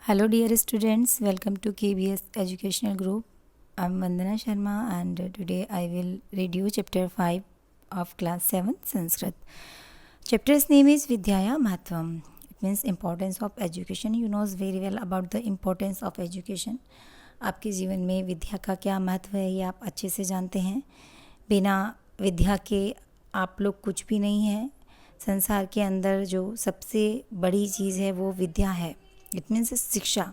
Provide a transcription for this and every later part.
Hello, dear students. Welcome to KBS Educational Group. I'm Vandana Sharma, and today I will read you chapter 5 of class 7 Sanskrit. Chapter's name is Vidyaya Mahatvam. It means importance of education. You knows very well about the importance of education. आपके जीवन में विद्या का क्या महत्व है ये आप अच्छे से जानते हैं. बिना विद्या के आप लोग कुछ भी नहीं हैं. संसार के अंदर जो सबसे बड़ी चीज़ है वो विद्या है. इट मीन्स शिक्षा.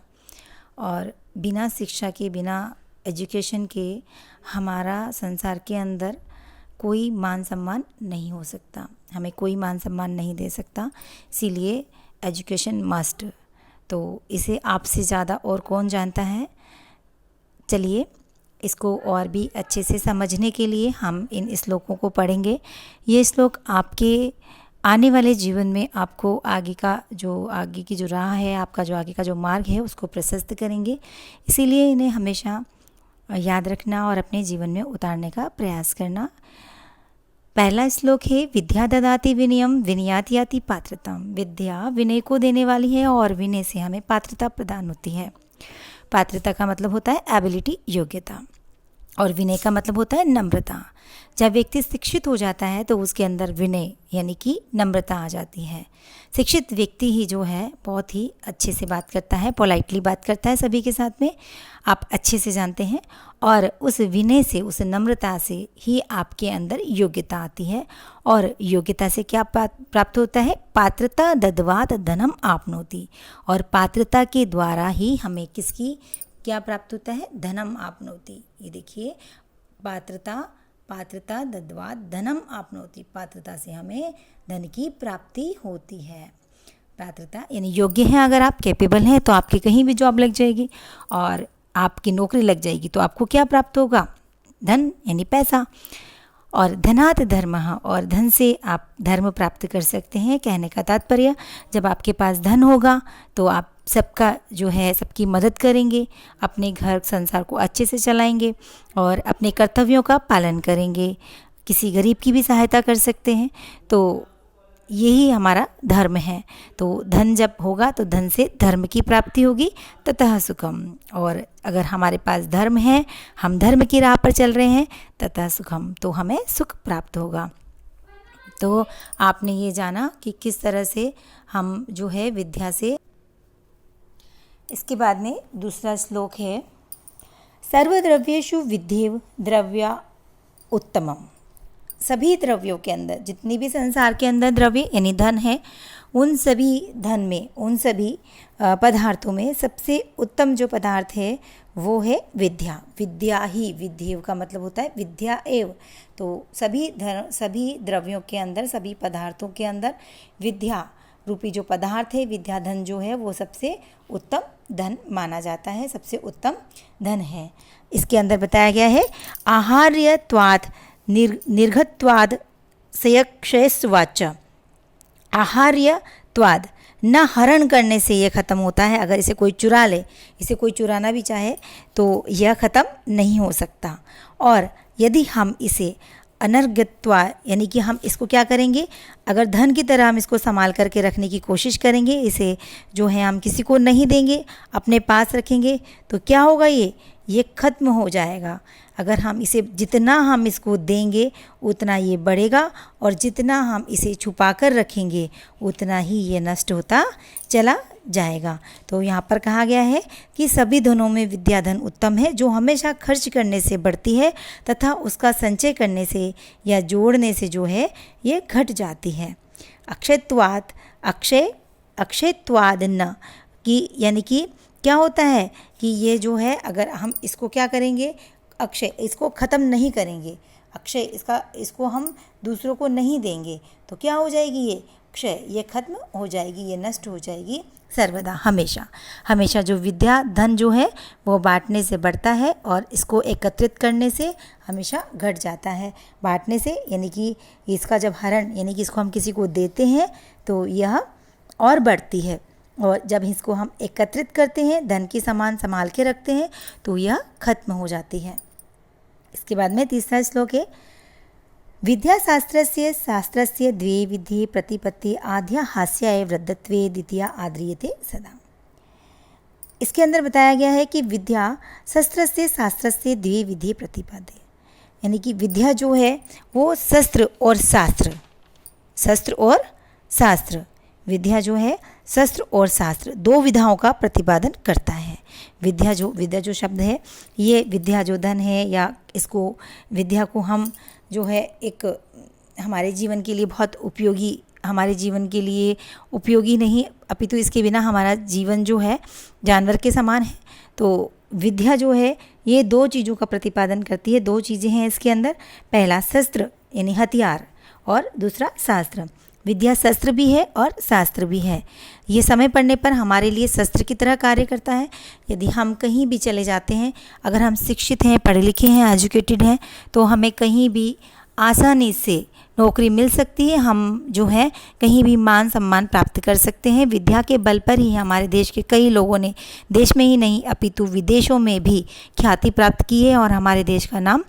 और बिना शिक्षा के, बिना एजुकेशन के हमारा संसार के अंदर कोई मान सम्मान नहीं हो सकता. हमें कोई मान सम्मान नहीं दे सकता. इसीलिए एजुकेशन मस्ट. तो इसे आपसे ज़्यादा और कौन जानता है. चलिए इसको और भी अच्छे से समझने के लिए हम इन श्लोकों को पढ़ेंगे. ये श्लोक आपके आने वाले जीवन में आपको आगे की जो राह है, आपका जो आगे का जो मार्ग है उसको प्रशस्त करेंगे. इसीलिए इन्हें हमेशा याद रखना और अपने जीवन में उतारने का प्रयास करना. पहला श्लोक है विद्या ददाति विनयम विनयात याति पात्रताम. विद्या विनय को देने वाली है और विनय से हमें पात्रता प्रदान होती है. पात्रता का मतलब होता है एबिलिटी, योग्यता, और विनय का मतलब होता है नम्रता. जब व्यक्ति शिक्षित हो जाता है तो उसके अंदर विनय यानी कि नम्रता आ जाती है. शिक्षित व्यक्ति ही जो है बहुत ही अच्छे से बात करता है, पोलाइटली बात करता है सभी के साथ में. आप अच्छे से जानते हैं. और उस विनय से, उस नम्रता से ही आपके अंदर योग्यता आती है. और योग्यता से क्या प्राप्त होता है. पात्रता ददवात धनम आपनोति. और पात्रता के द्वारा ही हमें किसकी क्या प्राप्त होता है. धनम आपनोति. ये देखिए, पात्रता दद्वात धनम आपनोति. पात्रता से हमें धन की प्राप्ति होती है. पात्रता यानी योग्य हैं. अगर आप कैपेबल हैं तो आपकी कहीं भी जॉब लग जाएगी और आपकी नौकरी लग जाएगी तो आपको क्या प्राप्त होगा. धन यानी पैसा. और धनात् धर्मः. और धन से आप धर्म प्राप्त कर सकते हैं. कहने का तात्पर्य, जब आपके पास धन होगा तो आप सबका जो है सबकी मदद करेंगे, अपने घर संसार को अच्छे से चलाएंगे और अपने कर्तव्यों का पालन करेंगे. किसी गरीब की भी सहायता कर सकते हैं. तो यही हमारा धर्म है. तो धन जब होगा तो धन से धर्म की प्राप्ति होगी. ततः सुखम. और अगर हमारे पास धर्म है, हम धर्म की राह पर चल रहे हैं, ततः सुखम, तो हमें सुख प्राप्त होगा. तो आपने ये जाना कि किस तरह से हम जो है विद्या से. इसके बाद में दूसरा श्लोक है सर्वद्रव्येषु विद्येव द्रव्या उत्तमम. सभी द्रव्यों के अंदर, जितनी भी संसार के अंदर द्रव्य यानी धन है, उन सभी धन में, उन सभी पदार्थों में सबसे उत्तम जो पदार्थ है वो है विद्या. विद्या ही, विद्येव का मतलब होता है विद्या एव. तो सभी द्रव्यों के अंदर, सभी पदार्थों के अंदर विद्या रूपी जो पदार्थ है, विद्या धन जो है वो सबसे उत्तम धन माना जाता है, सबसे उत्तम धन है. इसके अंदर बताया गया है आहार्यत्वात् निर्घत्वाद सयक्षयस्वाच. आहार्यत्वाद, न हरण करने से ये ख़त्म होता है. अगर इसे कोई चुरा ले, इसे कोई चुराना भी चाहे तो यह ख़त्म नहीं हो सकता. और यदि हम इसे अनर्गत्वा यानी कि हम इसको क्या करेंगे, अगर धन की तरह हम इसको संभाल करके रखने की कोशिश करेंगे, इसे जो है हम किसी को नहीं देंगे, अपने पास रखेंगे, तो क्या होगा, ये ख़त्म हो जाएगा. अगर हम इसे, जितना हम इसको देंगे उतना ये बढ़ेगा, और जितना हम इसे छुपा कर रखेंगे उतना ही ये नष्ट होता चला जाएगा. तो यहाँ पर कहा गया है कि सभी धनों में विद्या धन उत्तम है, जो हमेशा खर्च करने से बढ़ती है तथा उसका संचय करने से या जोड़ने से जो है ये घट जाती है. अक्षयत्वात्, अक्षयत्वाद न कि यानी कि क्या होता है कि ये जो है, अगर हम इसको क्या करेंगे, अक्षय, इसको ख़त्म नहीं करेंगे, अक्षय इसको हम दूसरों को नहीं देंगे तो क्या हो जाएगी, ये क्षय, ये खत्म हो जाएगी, ये नष्ट हो जाएगी सर्वदा, हमेशा. हमेशा जो विद्या धन जो है वो बांटने से बढ़ता है और इसको एकत्रित करने से हमेशा घट जाता है. बांटने से यानी कि इसका जब हरण यानी कि इसको हम किसी को देते हैं तो यह और बढ़ती है, और जब इसको हम एकत्रित करते हैं, धन की समान संभाल के रखते हैं, तो यह खत्म हो जाती है. इसके बाद में तीसरा श्लोक है विद्याशास्त्रस्य शास्त्रस्य द्वे विध्ये प्रतिपत्ति आद्या हास्याय वृद्धत्वे द्वितीया आद्रियते सदा. इसके अंदर बताया गया है कि विद्या शस्त्र से शास्त्र से द्वे विधि प्रतिपादे, यानी कि विद्या जो है वो शस्त्र और शास्त्र, शस्त्र और शास्त्र, विद्या जो है शस्त्र और शास्त्र दो विधाओं का प्रतिपादन करता है। विद्या जो शब्द है ये विद्या जो धन है, या इसको विद्या को हम जो है एक हमारे जीवन के लिए बहुत उपयोगी, हमारे जीवन के लिए उपयोगी नहीं अपितु इसके बिना हमारा जीवन जो है जानवर के समान है। तो विद्या जो है ये दो चीज़ों का प्रतिपादन करती है। दो चीज़ें हैं इसके अंदर, पहला शस्त्र यानी हथियार और दूसरा शास्त्र। विद्या शस्त्र भी है और शास्त्र भी है। ये समय पड़ने पर हमारे लिए शस्त्र की तरह कार्य करता है। यदि हम कहीं भी चले जाते हैं, अगर हम शिक्षित हैं, पढ़े लिखे हैं, एजुकेटेड हैं, तो हमें कहीं भी आसानी से नौकरी मिल सकती है। हम जो है कहीं भी मान सम्मान प्राप्त कर सकते हैं। विद्या के बल पर ही हमारे देश के कई लोगों ने देश में ही नहीं अपितु विदेशों में भी ख्याति प्राप्त की है और हमारे देश का नाम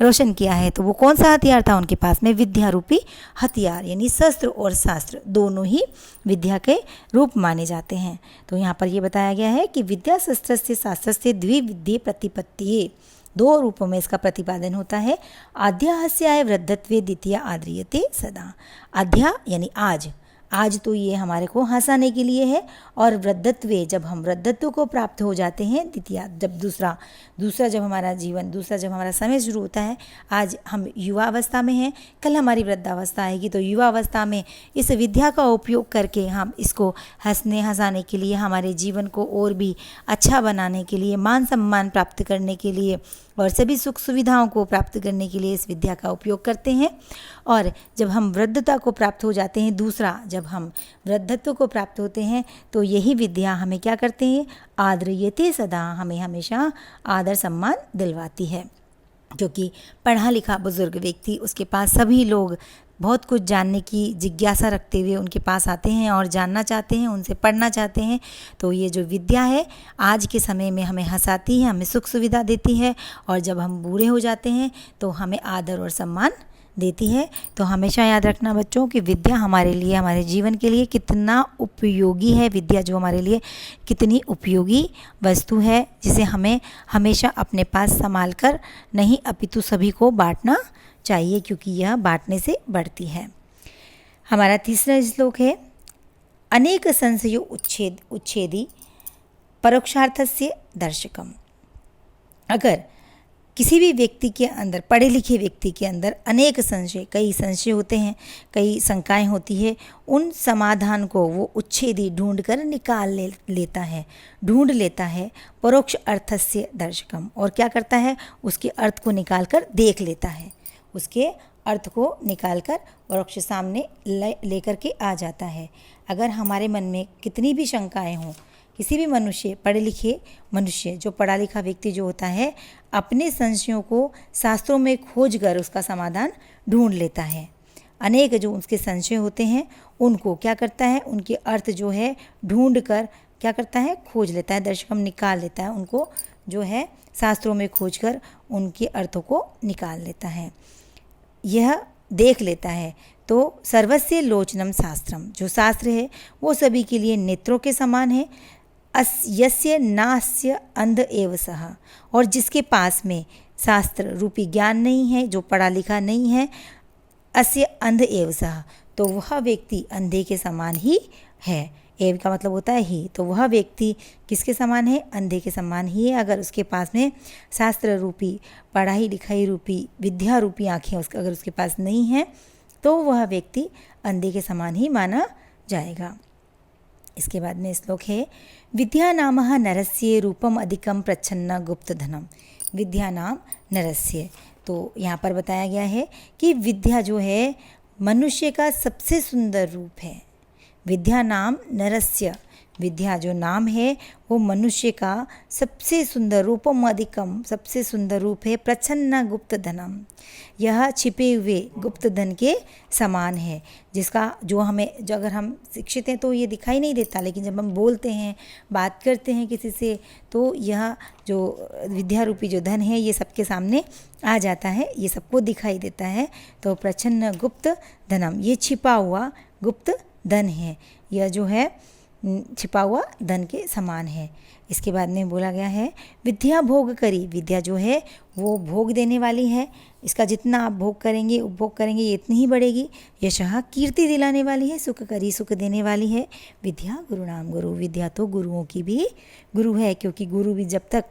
रोशन किया है। तो वो कौन सा हथियार था उनके पास में? विद्या रूपी हथियार, यानी शस्त्र और शास्त्र दोनों ही विद्या के रूप माने जाते हैं। तो यहाँ पर ये बताया गया है कि विद्या शस्त्र से शास्त्र से द्विविद्ये प्रतिपत्ति, दो रूपों में इसका प्रतिपादन होता है। आद्याहस्याय वृद्धत्वे द्वितीया आद्रियते सदा। आद्या यानी आज तो ये हमारे को हंसाने के लिए है, और वृद्धत्वे जब हम वृद्धत्व को प्राप्त हो जाते हैं, द्वितीया जब दूसरा जब हमारा जीवन, दूसरा जब हमारा समय शुरू होता है। आज हम युवा अवस्था में हैं, कल हमारी वृद्धावस्था आएगी, तो युवा अवस्था में इस विद्या का उपयोग करके हम इसको हंसाने के लिए, हमारे जीवन को और भी अच्छा बनाने के लिए, मान सम्मान प्राप्त करने के लिए और सभी सुख सुविधाओं को प्राप्त करने के लिए इस विद्या का उपयोग करते हैं। और जब हम वृद्धता को प्राप्त हो जाते हैं, दूसरा जब हम वृद्धत्व को प्राप्त होते हैं, तो यही विद्या हमें क्या करते हैं? आद्रियते सदा, हमें हमेशा आदर सम्मान दिलवाती है। जो कि पढ़ा लिखा बुजुर्ग व्यक्ति, उसके पास सभी लोग बहुत कुछ जानने की जिज्ञासा रखते हुए उनके पास आते हैं और जानना चाहते हैं, उनसे पढ़ना चाहते हैं। तो ये जो विद्या है आज के समय में हमें हंसाती है, हमें सुख सुविधा देती है, और जब हम बूढ़े हो जाते हैं तो हमें आदर और सम्मान देती है। तो हमेशा याद रखना बच्चों कि विद्या हमारे लिए, हमारे जीवन के लिए कितना उपयोगी है। विद्या जो हमारे लिए कितनी उपयोगी वस्तु है, जिसे हमें हमेशा अपने पास संभाल कर नहीं अपितु सभी को बांटना चाहिए, क्योंकि यह बांटने से बढ़ती है। हमारा तीसरा श्लोक है, अनेक संशयो उच्छेदी परोक्षार्थस्य दर्शकम। अगर किसी भी व्यक्ति के अंदर, पढ़े लिखे व्यक्ति के अंदर अनेक संशय, कई संशय होते हैं, कई शंकाएं होती है, उन समाधान को वो उच्छेदी ढूंढ कर निकाल ढूंढ लेता है परोक्ष अर्थस्य दर्शकम। और क्या करता है? उसके अर्थ को निकाल कर देख लेता है, उसके अर्थ को निकालकर परोक्ष सामने लेकर के आ जाता है। अगर हमारे मन में कितनी भी शंकाएं हों, किसी भी मनुष्य, पढ़े लिखे मनुष्य, जो पढ़ा लिखा व्यक्ति जो होता है, अपने संशयों को शास्त्रों में खोज कर उसका समाधान ढूंढ लेता है। अनेक जो उसके संशय होते हैं उनको क्या करता है? उनके अर्थ जो है ढूंढ कर क्या करता है? खोज लेता है, दर्शकम निकाल लेता है, उनको जो है शास्त्रों में खोज कर उनके अर्थों को निकाल लेता है, यह देख लेता है। तो सर्वस्य लोचनम शास्त्रम, जो शास्त्र है वो सभी के लिए नेत्रों के समान है। यस्य नास्य अंध एव सह, और जिसके पास में शास्त्र रूपी ज्ञान नहीं है, जो पढ़ा लिखा नहीं है, अस्य अंध एव सह, तो वह व्यक्ति अंधे के समान ही है। एव का मतलब होता है ही, तो वह व्यक्ति किसके समान है? अंधे के समान ही है। अगर उसके पास में शास्त्र रूपी, पढ़ाई लिखाई रूपी, विद्या रूपी आँखें अगर उसके पास नहीं है, तो वह व्यक्ति अंधे के समान ही माना जाएगा। इसके बाद में श्लोक है, विद्या नाम नरस्य रूपम अधिकम प्रच्छन्न गुप्त धनम। विद्या नाम नरस्य, तो यहाँ पर बताया गया है कि विद्या जो है मनुष्य का सबसे सुंदर रूप है। विद्या नाम नरस्य, विद्या जो नाम है वो मनुष्य का सबसे सुंदर, रूपम अधिकम, सबसे सुंदर रूप है। प्रच्छन्न गुप्त धनम, यह छिपे हुए गुप्त धन के समान है, जिसका जो अगर हम शिक्षित हैं तो ये दिखाई नहीं देता, लेकिन जब हम बोलते हैं, बात करते हैं किसी से, तो यह जो विद्या रूपी जो धन है ये सबके सामने आ जाता है, ये सबको दिखाई देता है। तो प्रच्छन्न गुप्त धनम, ये छिपा हुआ गुप्त धन है। यह जो है छिपा हुआ धन के समान है। इसके बाद में बोला गया है विद्या भोग करी, विद्या जो है वो भोग देने वाली है। इसका जितना आप भोग करेंगे उपभोग करेंगे ये इतनी ही बढ़ेगी। यशः कीर्ति दिलाने वाली है, सुख करी सुख देने वाली है। विद्या गुरु नाम गुरु, विद्या तो गुरुओं की भी गुरु है, क्योंकि गुरु भी जब तक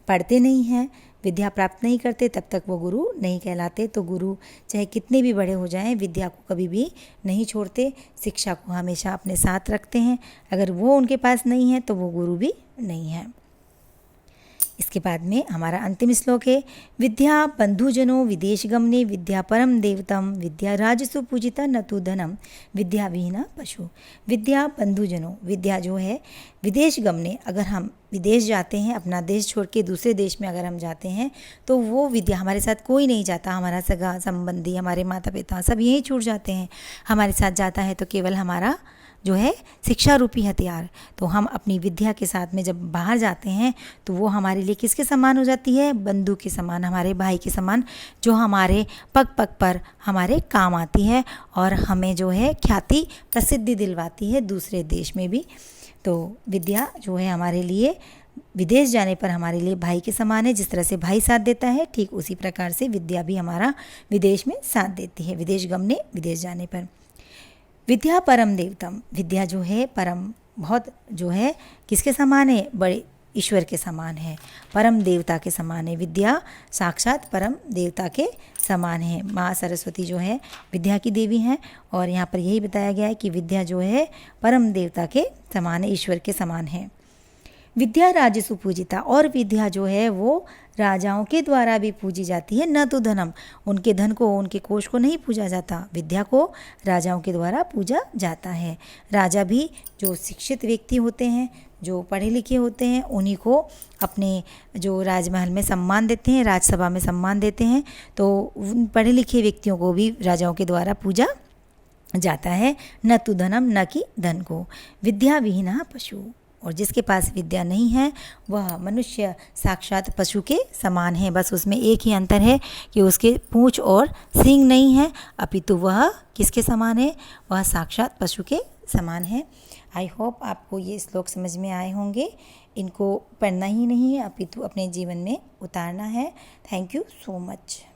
पढ़ते नहीं हैं, विद्या प्राप्त नहीं करते, तब तक वो गुरु नहीं कहलाते। तो गुरु चाहे कितने भी बड़े हो जाएं, विद्या को कभी भी नहीं छोड़ते, शिक्षा को हमेशा अपने साथ रखते हैं। अगर वो उनके पास नहीं है तो वो गुरु भी नहीं है। इसके बाद में हमारा अंतिम श्लोक है विद्या बंधुजनों विदेश गमने, विद्या परम देवतम, विद्या राजसु पूजिता न तु धनम, विद्या विहीना पशु। विद्या बंधुजनों, विद्या जो है विदेश गमने, अगर हम विदेश जाते हैं, अपना देश छोड़ के दूसरे देश में अगर हम जाते हैं तो वो विद्या, हमारे साथ कोई नहीं जाता, हमारा सगा संबंधी, हमारे माता पिता सब यहीं छूट जाते हैं। हमारे साथ जाता है तो केवल हमारा जो है शिक्षा रूपी हथियार। तो हम अपनी विद्या के साथ में जब बाहर जाते हैं तो वो हमारे लिए किसके समान हो जाती है? बंधु के समान, हमारे भाई के समान, जो हमारे पग पग पर हमारे काम आती है और हमें जो है ख्याति प्रसिद्धि दिलवाती है दूसरे देश में भी। तो विद्या जो है हमारे लिए विदेश जाने पर हमारे लिए भाई के समान है। जिस तरह से भाई साथ देता है, ठीक उसी प्रकार से विद्या भी हमारा विदेश में साथ देती है, विदेश गमने, विदेश जाने पर। विद्या परम देवतम, विद्या जो है परम, बहुत जो है किसके समान है? बड़े ईश्वर के समान है, परम देवता के समान है। विद्या साक्षात परम देवता के समान है। माँ सरस्वती जो है विद्या की देवी हैं और यहाँ पर यही बताया गया है कि विद्या जो है परम देवता के समान है, ईश्वर के समान है। विद्या राजसु पूजिता, और विद्या जो है वो राजाओं के द्वारा भी पूजी जाती है। न तो धनम, उनके धन को, उनके कोष को नहीं पूजा जाता, विद्या को राजाओं के द्वारा पूजा जाता है। राजा भी जो शिक्षित व्यक्ति होते हैं, जो पढ़े लिखे होते हैं, उन्हीं को अपने जो राजमहल में सम्मान देते हैं, राजसभा में सम्मान देते हैं। तो उन पढ़े लिखे व्यक्तियों को भी राजाओं के द्वारा पूजा जाता है। न तो धनम, न कि धन को। विद्या विहीना पशु, और जिसके पास विद्या नहीं है वह मनुष्य साक्षात पशु के समान है। बस उसमें एक ही अंतर है कि उसके पूंछ और सींग नहीं है, अपितु वह किसके समान है? वह साक्षात पशु के समान है। आई होप आपको ये श्लोक समझ में आए होंगे। इनको पढ़ना ही नहीं है, अपितु अपने जीवन में उतारना है। Thank you so much.